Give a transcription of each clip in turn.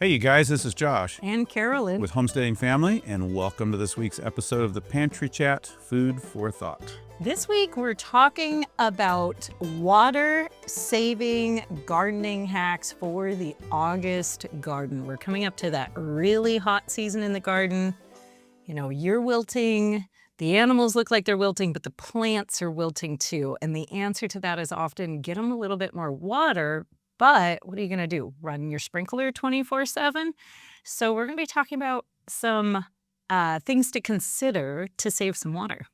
Hey, you guys, this is Josh And Carolyn. with Homesteading Family, and welcome to this week's episode of the Pantry Chat, Food for Thought. This week we're talking about water-saving gardening hacks for the August garden. We're coming up to that really hot season in the garden. You know, you're wilting, the animals look like they're wilting, but the plants are wilting too. And the answer to that is often get them a little bit more water. But what are you going to do? Run your sprinkler 24/7? So we're going to be talking about some things to consider to save some water.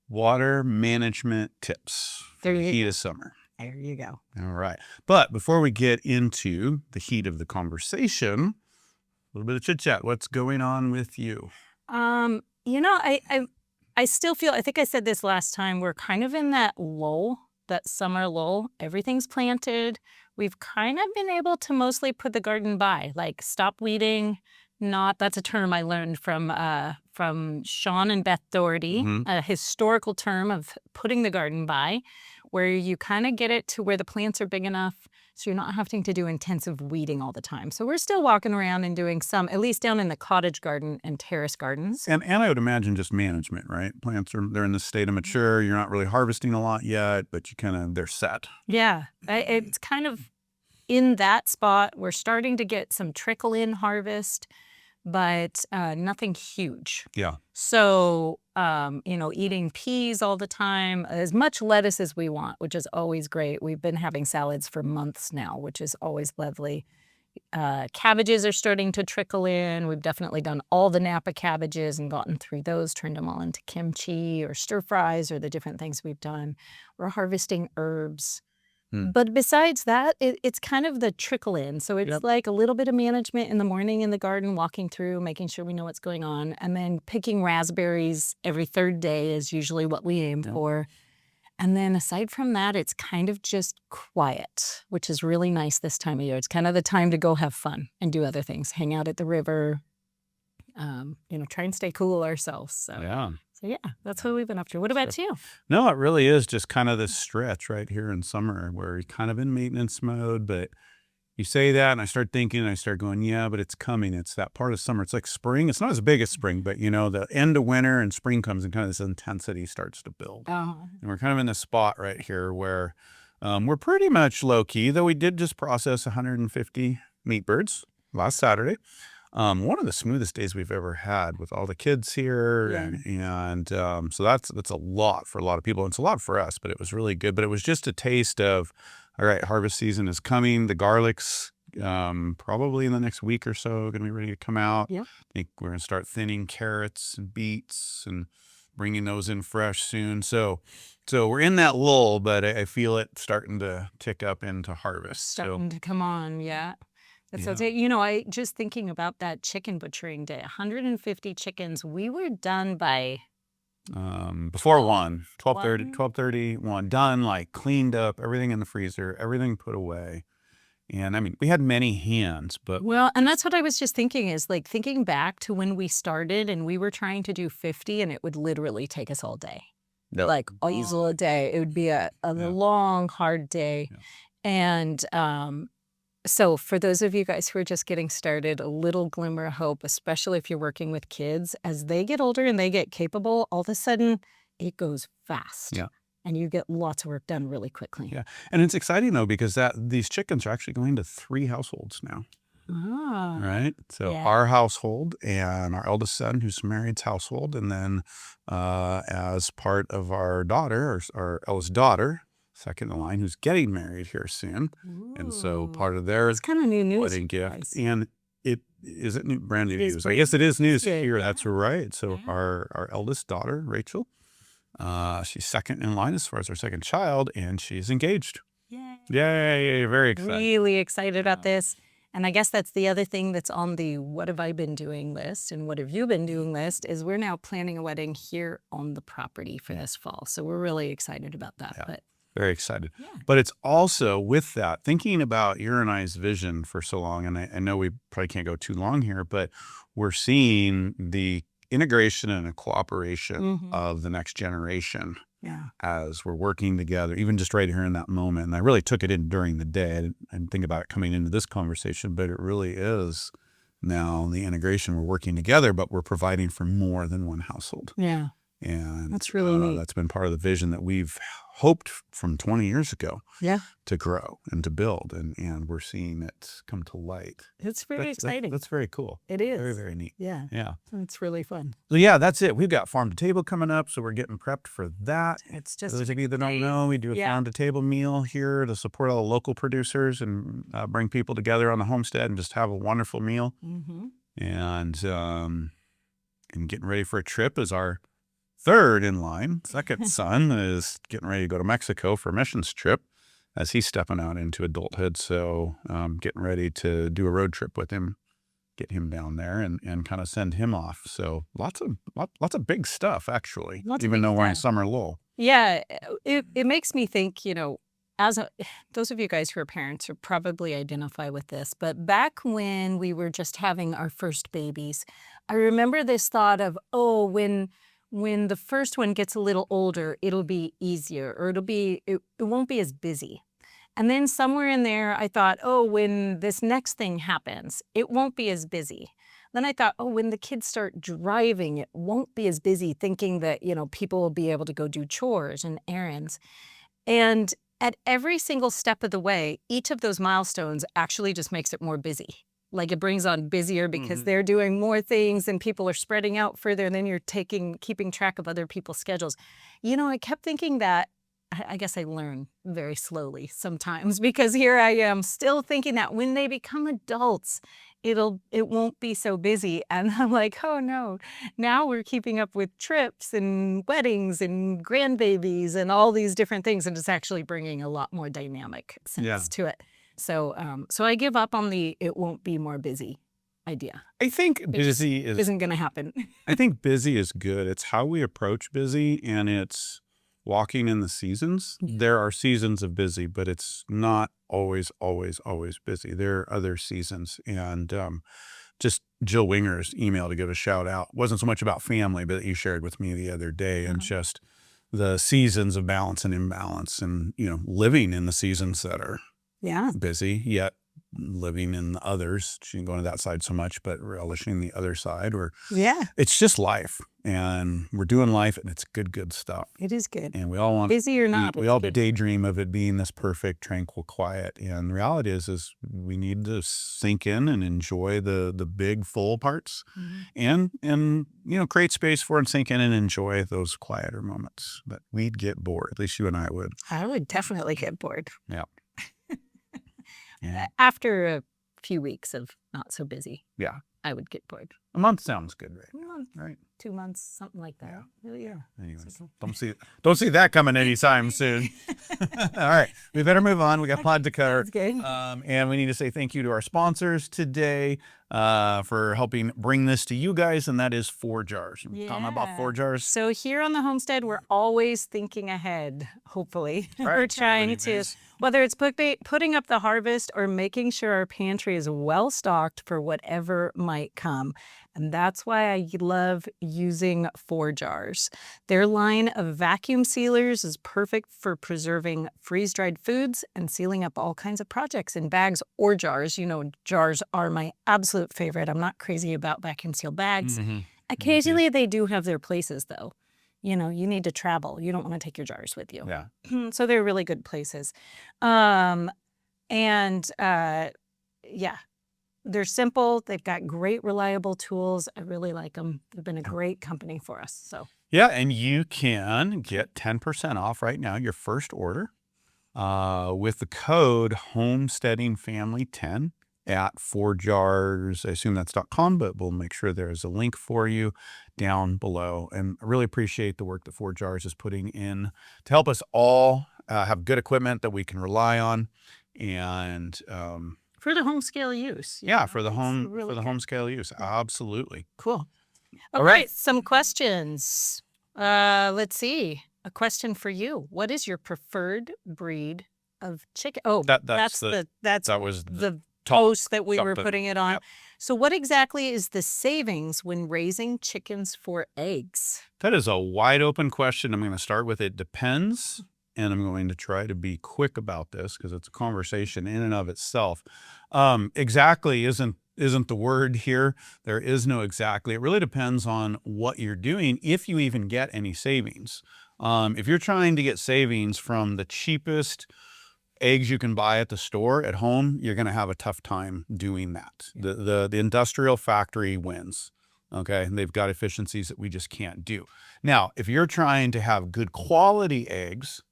Water management tips for the heat of summer. There you go. All right. But before we get into the heat of the conversation, a little bit of chit chat. What's going on with you? You know, I still feel, I think I said this last time, we're kind of in that lull, that summer lull. Everything's planted. We've kind of been able to mostly put the garden by, like stop weeding. That's a term I learned from Sean and Beth Doherty, a historical term of putting the garden by, where you kind of get it to where the plants are big enough so you're not having to do intensive weeding all the time. So we're still walking around and doing some, at least down in the cottage garden and terrace gardens. And I would imagine just management, right? Plants they're in the state of mature. You're not really harvesting a lot yet, but they're set. Yeah, it's kind of in that spot. We're starting to get some trickle-in harvest, but nothing huge. Yeah. So, eating peas all the time, as much lettuce as we want, which is always great. We've been having salads for months now, which is always lovely. Cabbages are starting to trickle in. We've definitely done all the Napa cabbages and gotten through those, turned them all into kimchi or stir fries or the different things we've done. We're harvesting herbs. But besides that, it's kind of the trickle in. So it's like a little bit of management in the morning in the garden, walking through, making sure we know what's going on. And then picking raspberries every third day is usually what we aim for. And then aside from that, it's kind of just quiet, which is really nice this time of year. It's kind of the time to go have fun and do other things, hang out at the river, try and stay cool ourselves. So yeah, that's what we've been up to. What about you? No, it really is just kind of this stretch right here in summer where you're kind of in maintenance mode, but you say that and I start thinking and I start going, yeah, but it's coming. It's that part of summer. It's like spring. It's not as big as spring, but the end of winter and spring comes and kind of this intensity starts to build. And we're kind of in this spot right here where we're pretty much low key, though we did just process 150 meat birds last Saturday. One of the smoothest days we've ever had with all the kids here. And so that's a lot for a lot of people. And it's a lot for us, but it was really good. But it was just a taste of, all right, harvest season is coming. The garlic's probably in the next week or so going to be ready to come out. I think we're going to start thinning carrots and beets and bringing those in fresh soon. So we're in that lull, but I feel it starting to tick up into harvest. Starting to come on, So, I just thinking about that chicken butchering day, 150 chickens. We were done by before 12:30, 1 done, like cleaned up, everything in the freezer, everything put away. And I mean, we had many hands, but and that's what I was just thinking is like thinking back to when we started and we were trying to do 50 and it would literally take us all day. Like all day. It would be a long, hard day. And so for those of you guys who are just getting started, a little glimmer of hope, especially if you're working with kids, as they get older and they get capable, all of a sudden it goes fast. And you get lots of work done really quickly. And it's exciting though, because these chickens are actually going to 3 households now. Right. So our household and our eldest son, who's married's household, and then as part of our daughter, our eldest daughter, second in line, who's getting married here soon. And so part of their kind of new news wedding gift. And brand new news. I guess it is news here. That's right. So our eldest daughter, Rachel, she's second in line as far as our second child, and she's engaged. Yay. Very excited. Really excited about this. And I guess that's the other thing that's on the what have I been doing list and what have you been doing list is we're now planning a wedding here on the property for this fall. So we're really excited about that. But very excited. But it's also with that, thinking about your and I's vision for so long, and I know we probably can't go too long here, but we're seeing the integration and a cooperation of the next generation as we're working together, even just right here in that moment. And I really took it in during the day. I didn't think about it coming into this conversation, but it really is Now the integration, we're working together, but we're providing for more than one household. Yeah. And That's really neat. that's been part of the vision that we've hoped from 20 years ago Yeah. to grow and to build. And we're seeing it come to light. It's very exciting. That's very cool. It is. Very, very neat. Yeah. Yeah. It's really fun. So yeah, that's it. We've got farm to table coming up, so we're getting prepped for that. It's just For those of you that don't know, we do a farm to table meal here to support all the local producers and bring people together on the homestead and just have a wonderful meal. Mm-hmm. And getting ready for a trip is our third in line. Second son is getting ready to go to Mexico for a missions trip as he's stepping out into adulthood. So getting ready to do a road trip with him, get him down there and kind of send him off. So lots of big stuff, actually, even though we're in summer lull. Yeah, it makes me think, those of you guys who are parents will probably identify with this, but back when we were just having our first babies, I remember this thought of, when the first one gets a little older, it'll be easier, or it won't be as busy. And then somewhere in there, I thought, when this next thing happens, it won't be as busy. Then I thought, when the kids start driving, it won't be as busy, thinking that, people will be able to go do chores and errands. And at every single step of the way, each of those milestones actually just makes it more busy. Like it brings on busier because they're doing more things and people are spreading out further, and then you're keeping track of other people's schedules. I kept thinking that, I guess I learn very slowly sometimes, because here I am still thinking that when they become adults, it won't be so busy. And I'm like, oh no, now we're keeping up with trips and weddings and grandbabies and all these different things. And it's actually bringing a lot more dynamic sense to it. So I give up on the it won't be more busy idea. I think busy isn't going to happen. I think busy is good. It's how we approach busy, and it's walking in the seasons. There are seasons of busy, but it's not always busy. There are other seasons. And just Jill Winger's email to give a shout out wasn't so much about family, but you shared with me the other day, and just the seasons of balance and imbalance, and living in the seasons that are busy, yet living in the others. She didn't go into that side so much, but relishing the other side. It's just life, and we're doing life, and it's good stuff. It is good. And we all want busy or not. We all daydream of it being this perfect, tranquil, quiet. And the reality is we need to sink in and enjoy the big, full parts, and create space for and sink in and enjoy those quieter moments. But we'd get bored. At least you and I would. I would definitely get bored. Yeah. After a few weeks of not so busy. Yeah. I would get bored. A month sounds good, right? A month, right? 2 months, something like that. Yeah. Anyways, don't see that coming anytime soon. All right, we better move on. We got pod to cover. That's good. And we need to say thank you to our sponsors today for helping bring this to you guys, and that is ForJars. Talking about ForJars. So here on the homestead, we're always thinking ahead. Hopefully, we're trying to, whether it's putting up the harvest or making sure our pantry is well stocked for whatever might come. And that's why I love using ForJars. Their line of vacuum sealers is perfect for preserving freeze-dried foods and sealing up all kinds of projects in bags or jars. Jars are my absolute favorite. I'm not crazy about vacuum sealed bags. Occasionally they do have their places though. You need to travel. You don't want to take your jars with you. Yeah. So they're really good places. They're simple. They've got great, reliable tools. I really like them. They've been a great company for us. So yeah, and you can get 10% off right now your first order with the code Homesteading Family 10 at ForJars. I assume that's .com, but we'll make sure there's a link for you down below. And I really appreciate the work that ForJars is putting in to help us all have good equipment that we can rely on, and for the home scale use. For the home scale use. Absolutely. Cool. All right. Some questions. Let's see. A question for you. What is your preferred breed of chicken? Oh, that was the post that we were putting it on. Yep. So what exactly is the savings when raising chickens for eggs? That is a wide open question. I'm going to start with it depends. And I'm going to try to be quick about this because it's a conversation in and of itself. Exactly isn't isn't the word here. There is no exactly. It really depends on what you're doing, if you even get any savings. If you're trying to get savings from the cheapest eggs you can buy at the store at home, you're going to have a tough time doing that. The industrial factory wins. Okay. And they've got efficiencies that we just can't do. Now, if you're trying to have good quality eggs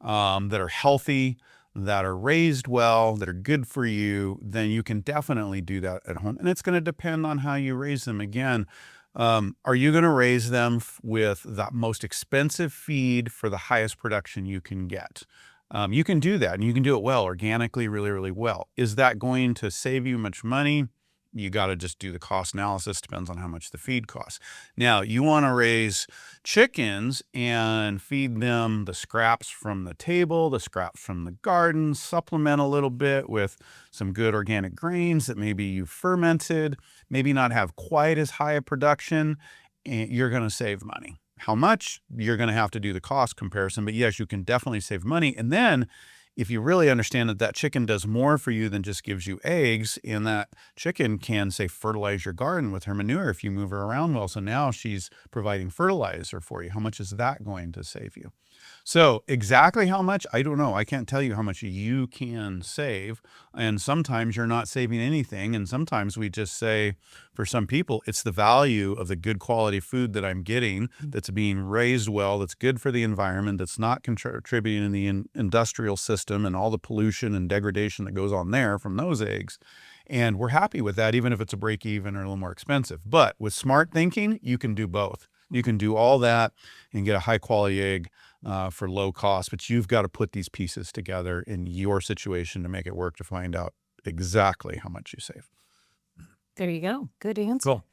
that are healthy, that are raised well, that are good for you, then you can definitely do that at home. And it's going to depend on how you raise them. Again, are you going to raise them with the most expensive feed for the highest production you can get? You can do that, and you can do it well, organically, really, really well. Is that going to save you much money? You got to just do the cost analysis. Depends on how much the feed costs. Now, you want to raise chickens and feed them the scraps from the table, the scraps from the garden, supplement a little bit with some good organic grains that maybe you fermented, maybe not have quite as high a production, and you're going to save money. How much? You're going to have to do the cost comparison, but yes, you can definitely save money. And then if you really understand that that chicken does more for you than just gives you eggs, and that chicken can, say, fertilize your garden with her manure if you move her around well. So now she's providing fertilizer for you. How much is that going to save you? So exactly how much, I don't know. I can't tell you how much you can save. And sometimes you're not saving anything. And sometimes we just say, for some people, it's the value of the good quality food that I'm getting, that's being raised well, that's good for the environment, that's not contributing in the industrial system and all the pollution and degradation that goes on there from those eggs. And we're happy with that, even if it's a break even or a little more expensive. But with smart thinking, you can do both. You can do all that and get a high quality egg for low cost, but you've got to put these pieces together in your situation to make it work, to find out exactly how much you save. There you go. Good answer. Cool.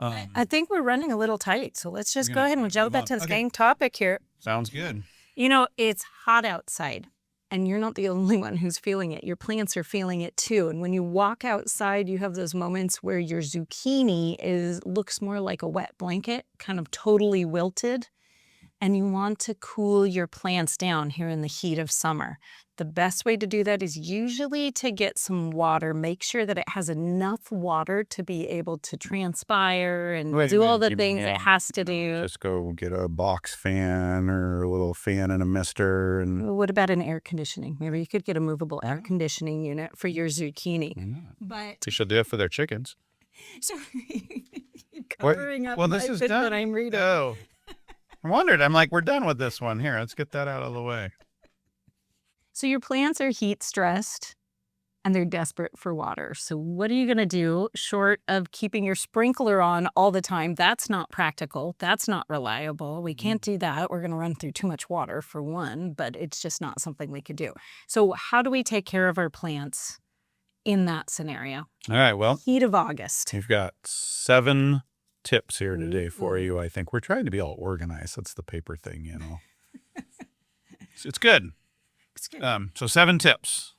I think we're running a little tight, so let's just go ahead and jump into the Okay. same topic here. Sounds good. You know, it's hot outside, and you're not the only one who's feeling it. Your plants are feeling it too. And when you walk outside, you have those moments where your zucchini looks more like a wet blanket, kind of totally wilted. And you want to cool your plants down here in the heat of summer. The best way to do that is usually to get some water. Make sure that it has enough water to be able to transpire and do all the things it has to do. Just go get a box fan or a little fan and a mister. And What about an air conditioning? Maybe you could get a movable air conditioning unit for your zucchini. But they should do it for their chickens. so covering up Well, this my is bit done. that I'm reading. Oh. I wondered. I'm like, we're done with this one. Here, let's get that out of the way. So your plants are heat stressed and they're desperate for water. So what are you going to do short of keeping your sprinkler on all the time? That's not practical. That's not reliable. We can't do that. We're going to run through too much water for one, but it's just not something we could do. So how do we take care of our plants in that scenario? All right. Well, Heat of August. we've got 7 tips here today for you. I think we're trying to be all organized. That's the paper thing, you know. It's good. It's good. So 7 tips.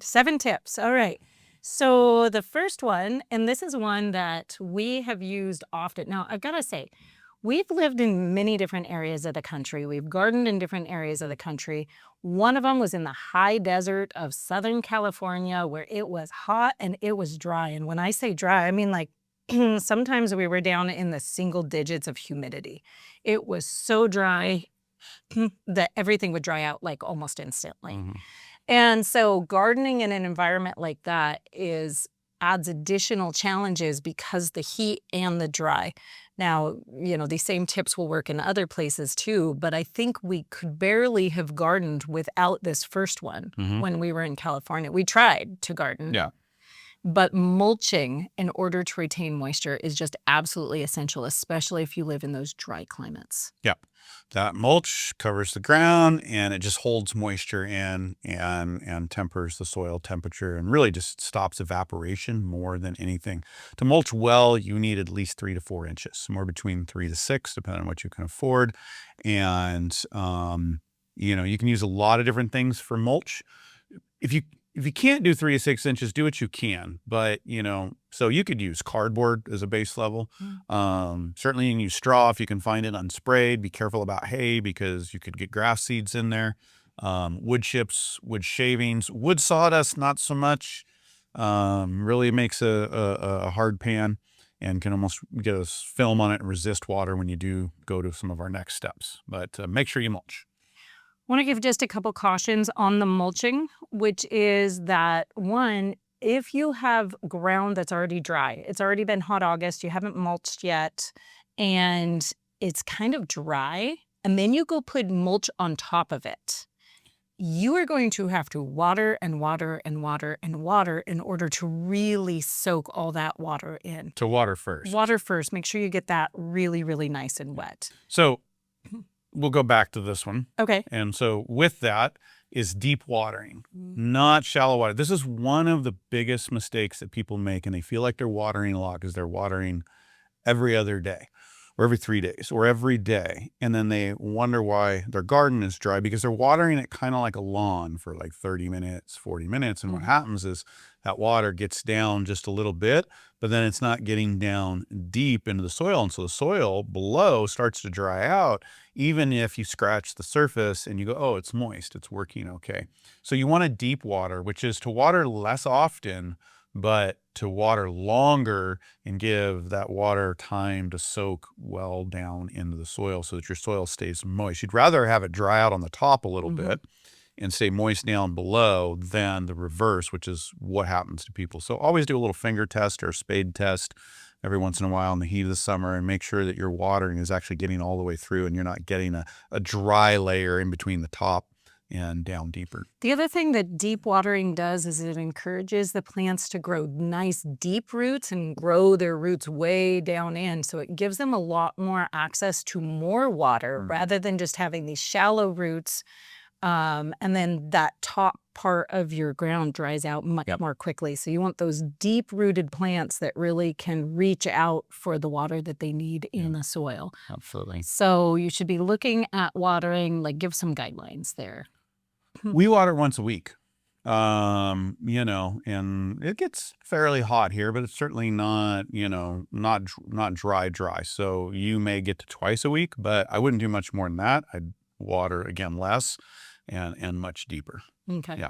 7 tips. All right. So the first one, and this is one that we have used often. Now, I've got to say, we've lived in many different areas of the country. We've gardened in different areas of the country. One of them was in the high desert of Southern California, where it was hot and it was dry. And when I say dry, I mean like sometimes we were down in the single digits of humidity. It was so dry that everything would dry out like almost instantly. And so gardening in an environment like that adds additional challenges because the heat and the dry. Now, you know, these same tips will work in other places too, but I think we could barely have gardened without this first one when we were in California. We tried to garden. Yeah. But mulching in order to retain moisture is just absolutely essential, especially if you live in those dry climates. Yeah. That mulch covers the ground and it just holds moisture in and tempers the soil temperature and really just stops evaporation more than anything. To mulch well, you need at least 3 to 4 inches, somewhere between 3 to 6, depending on what you can afford. And, you know, you can use a lot of different things for mulch. If you can't do 3 to 6 inches, do what you can. But, you know, so you could use cardboard as a base level. Certainly you can use straw if you can find it unsprayed. Be careful about hay because you could get grass seeds in there. Wood chips, wood shavings, wood sawdust, not so much. Really makes a hard pan and can almost get a film on it and resist water when you do go to some of our next steps. But make sure you mulch. I want to give just a couple cautions on the mulching, which is that one, if you have ground that's already dry, it's already been hot August, you haven't mulched yet, and it's kind of dry, and then you go put mulch on top of it, you are going to have to water and water and water and water in order to really soak all that water in. To water first. Water first. Make sure you get that really, really nice and wet. So we'll go back to this one. Okay. And so with that is deep watering, not shallow water. This is one of the biggest mistakes that people make, and they feel like they're watering a lot because they're watering every other day or every 3 days or every day. And then they wonder why their garden is dry because they're watering it kind of like a lawn for like 30 minutes, 40 minutes. And what happens is that water gets down just a little bit, but then it's not getting down deep into the soil. And so the soil below starts to dry out, even if you scratch the surface and you go, oh, it's moist, it's working okay. So you want a deep water, which is to water less often, but to water longer and give that water time to soak well down into the soil so that your soil stays moist. You'd rather have it dry out on the top a little bit and stay moist down below than the reverse, which is what happens to people. So always do a little finger test or a spade test every once in a while in the heat of the summer and make sure that your watering is actually getting all the way through and you're not getting a dry layer in between the top and down deeper. The other thing that deep watering does is it encourages the plants to grow nice deep roots and grow their roots way down in. So it gives them a lot more access to more water rather than just having these shallow roots. And then that top part of your ground dries out much more quickly. So you want those deep rooted plants that really can reach out for the water that they need in the soil. Absolutely. So you should be looking at watering, like give some guidelines there. We water once a week, you know, and it gets fairly hot here, but it's certainly not, you know, not dry. So you may get to twice a week, but I wouldn't do much more than that. I'd water again less and much deeper. Okay. Yeah.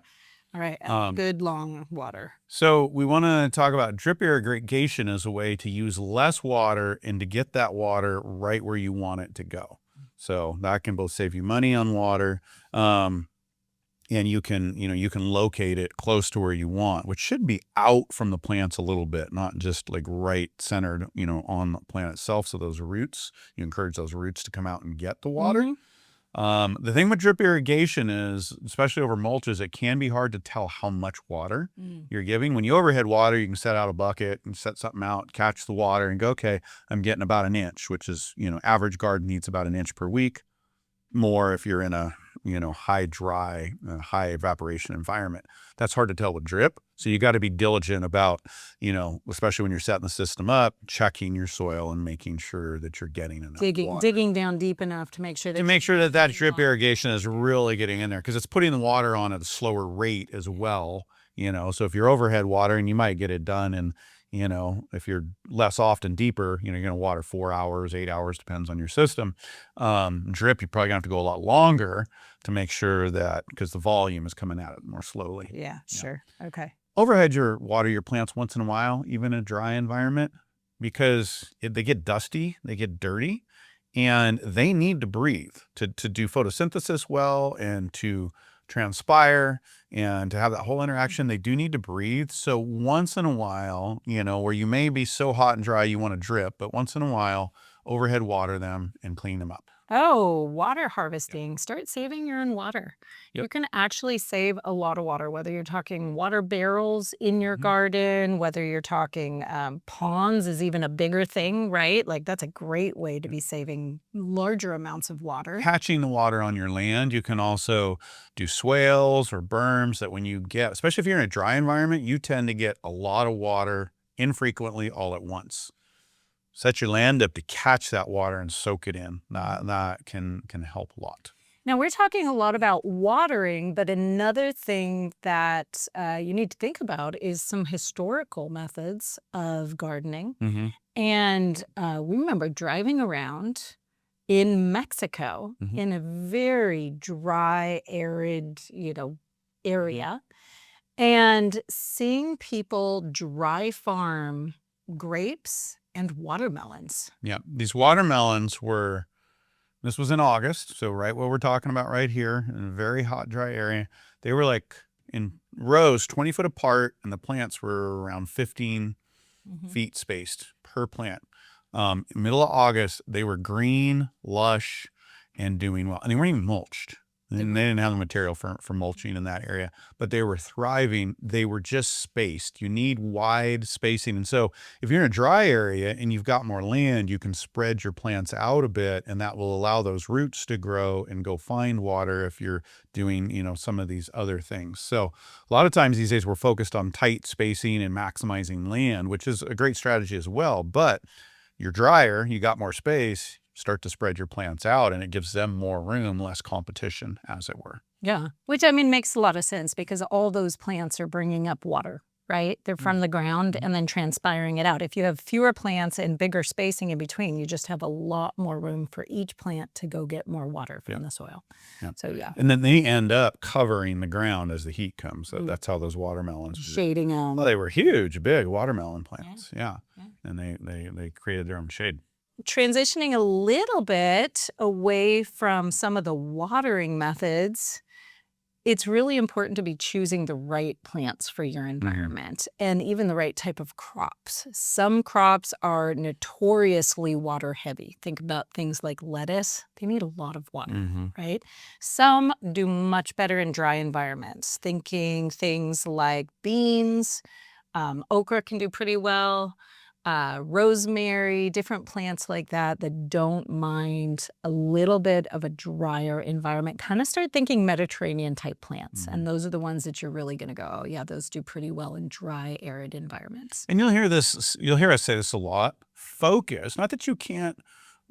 All right. Good long water. So we want to talk about drip irrigation as a way to use less water and to get that water right where you want it to go. So that can both save you money on water, and you can locate it close to where you want, which should be out from the plants a little bit, not just like right centered, you know, on the plant itself. So those roots, you encourage those roots to come out and get the water. The thing with drip irrigation is, especially over mulches, it can be hard to tell how much water you're giving. When you overhead water, you can set out a bucket and set something out, catch the water and go, okay, I'm getting about an inch, which is, you know, average garden needs about an inch per week. More if you're in a, you know, high dry, high evaporation environment. That's hard to tell with drip. So you got to be diligent about, you know, especially when you're setting the system up, checking your soil and making sure that you're getting enough water. Digging down deep enough to make sure that that drip irrigation is really getting in there, because it's putting the water on at a slower rate as well. You know, so if you're overhead watering, you might get it done in, you know, if you're less often deeper, you know, you're going to water 4 hours, 8 hours, depends on your system. Drip, you're probably gonna have to go a lot longer to make sure that, because the volume is coming at it more slowly. Yeah, sure. Okay. Overhead water your plants once in a while, even in a dry environment, because they get dusty, they get dirty, and they need to breathe to do photosynthesis well and to transpire and to have that whole interaction. They do need to breathe. So once in a while, you know, where you may be so hot and dry you want to drip, but once in a while, overhead water them and clean them up. Oh, water harvesting. Start saving your own water. You can actually save a lot of water, whether you're talking water barrels in your garden, whether you're talking ponds is even a bigger thing, right? Like that's a great way to be saving larger amounts of water. Catching the water on your land. You can also do swales or berms that when you get, especially if you're in a dry environment, you tend to get a lot of water infrequently all at once. Set your land up to catch that water and soak it in. That can help a lot. Now, we're talking a lot about watering, but another thing that you need to think about is some historical methods of gardening. And we remember driving around in Mexico in a very dry, arid, you know, area. And seeing people dry farm grapes and watermelons. Yeah, these watermelons this was in August, so right what we're talking about right here in a very hot, dry area. They were like in rows 20 foot apart, and the plants were around 15 feet spaced per plant. Middle of August, they were green, lush, and doing well. And they weren't even mulched. And they didn't have the material for mulching in that area, but they were thriving. They were just spaced. You need wide spacing. And so if you're in a dry area and you've got more land, you can spread your plants out a bit, and that will allow those roots to grow and go find water if you're doing, some of these other things. So a lot of times these days we're focused on tight spacing and maximizing land, which is a great strategy as well. But you're drier, you got more space, start to spread your plants out, and it gives them more room, less competition, as it were. Yeah, which makes a lot of sense because all those plants are bringing up water, right? They're from the ground and then transpiring it out. If you have fewer plants and bigger spacing in between, you just have a lot more room for each plant to go get more water from the soil. Yeah. So yeah. And then they end up covering the ground as the heat comes. So that's how those watermelons shading them. Well, they were huge, big watermelon plants. Yeah. And they created their own shade. Transitioning a little bit away from some of the watering methods, it's really important to be choosing the right plants for your environment and even the right type of crops. Some crops are notoriously water heavy. Think about things like lettuce. They need a lot of water, right? Some do much better in dry environments. Thinking things like beans, okra can do pretty well. Rosemary, different plants like that don't mind a little bit of a drier environment. Kind of start thinking Mediterranean type plants. And those are the ones that you're really going to go, oh yeah, those do pretty well in dry, arid environments. And you'll hear us say this a lot. Focus, not that you can't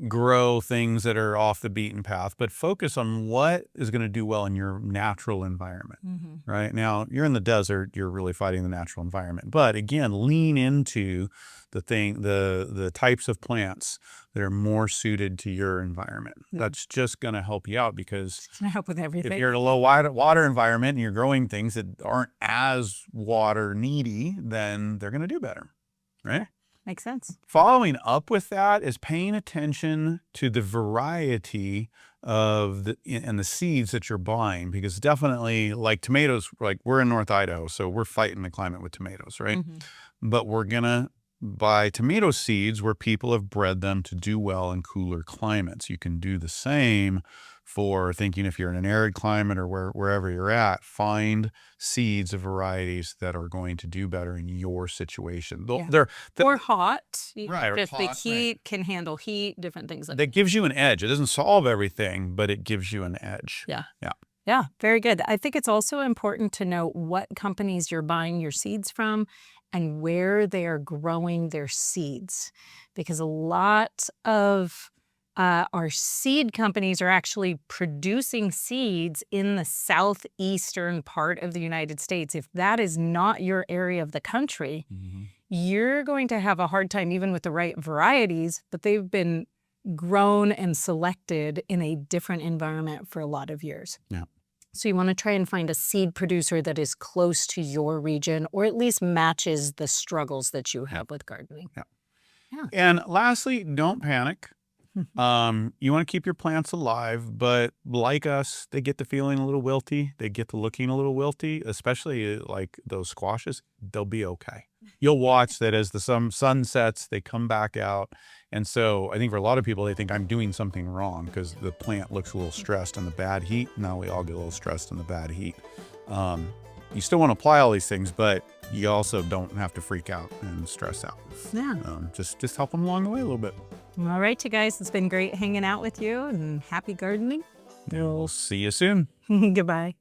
grow things that are off the beaten path, but focus on what is going to do well in your natural environment. Right now, you're in the desert, you're really fighting the natural environment. But again, lean into the types of plants that are more suited to your environment. That's just going to help you out, because it's going to help with everything. If you're in a low water environment and you're growing things that aren't as water needy, then they're going to do better, right? Makes sense. Following up with that is paying attention to the variety of the seeds that you're buying, because definitely, like tomatoes, like we're in North Idaho, so we're fighting the climate with tomatoes, right? But we're gonna buy tomato seeds where people have bred them to do well in cooler climates. You can do the same for thinking if you're in an arid climate or wherever you're at, find seeds of varieties that are going to do better in your situation. Or hot. Right. Just the heat can handle heat, different things like that. That gives you an edge. It doesn't solve everything, but it gives you an edge. Yeah, very good. I think it's also important to know what companies you're buying your seeds from and where they are growing their seeds, because a lot of our seed companies are actually producing seeds in the southeastern part of the United States. If that is not your area of the country, you're going to have a hard time even with the right varieties, but they've been grown and selected in a different environment for a lot of years. Yeah. So you want to try and find a seed producer that is close to your region, or at least matches the struggles that you have with gardening. Yeah. And lastly, don't panic. You want to keep your plants alive, but like us, they get to feeling a little wilty. They get to looking a little wilty, especially like those squashes. They'll be okay. You'll watch that as the sun sets, they come back out. And so I think for a lot of people, they think I'm doing something wrong because the plant looks a little stressed in the bad heat. Now we all get a little stressed in the bad heat. You still want to apply all these things, but you also don't have to freak out and stress out. Yeah. Just help them along the way a little bit. All right, you guys. It's been great hanging out with you, and happy gardening. We'll see you soon. Goodbye.